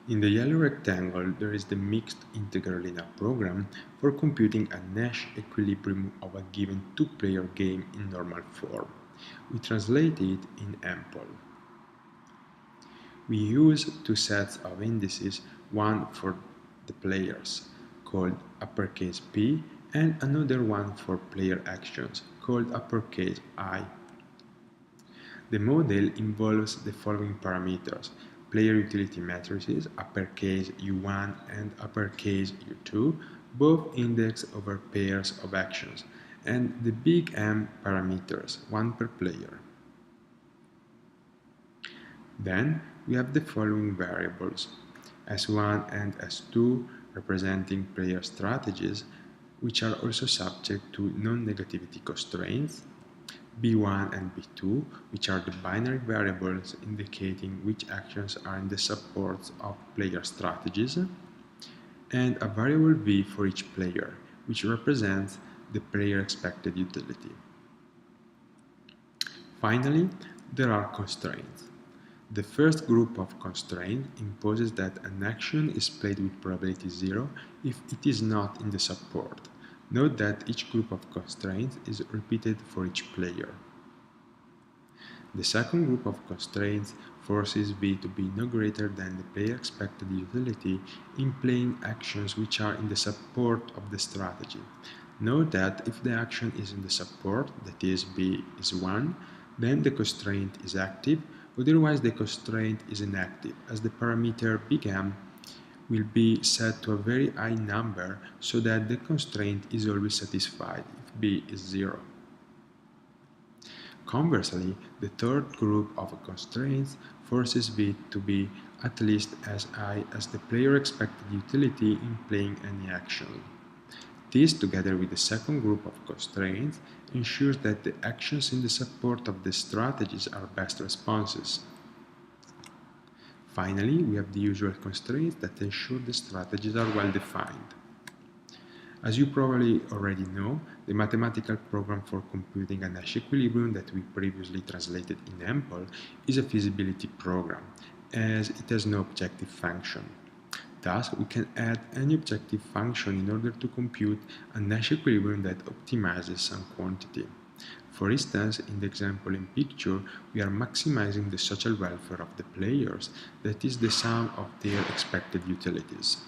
In the yellow rectangle, there is the mixed integral linear program for computing a Nash equilibrium of a given two-player game in normal form. We translate it in ample. We use two sets of indices, one for the players, called uppercase P, and another one for player actions, called uppercase I. The model involves the following parameters: player utility matrices, uppercase U1 and uppercase U2, both indexed over pairs of actions, and the big M parameters, one per player. Then we have the following variables: S1 and S2 representing player strategies, which are also subject to non-negativity constraints, B1 and B2, which are the binary variables indicating which actions are in the supports of player strategies, and a variable V for each player, which represents the player expected utility. Finally, there are constraints. The first group of constraints imposes that an action is played with probability 0 if it is not in the support. Note that each group of constraints is repeated for each player. The second group of constraints forces V to be no greater than the player expected utility in playing actions which are in the support of the strategy. Note that if the action is in the support, that is V is 1, then the constraint is active, otherwise the constraint is inactive, as the parameter big M will be set to a very high number so that the constraint is always satisfied if B is 0. Conversely, the third group of constraints forces V to be at least as high as the player expected utility in playing any action. This, together with the second group of constraints, ensures that the actions in the support of the strategies are best responses. Finally, we have the usual constraints that ensure the strategies are well defined. As you probably already know, the mathematical program for computing a Nash equilibrium that we previously translated in ample is a feasibility program, as it has no objective function. Thus, we can add any objective function in order to compute a Nash equilibrium that optimizes some quantity. For instance, in the example in picture, we are maximizing the social welfare of the players, that is the sum of their expected utilities.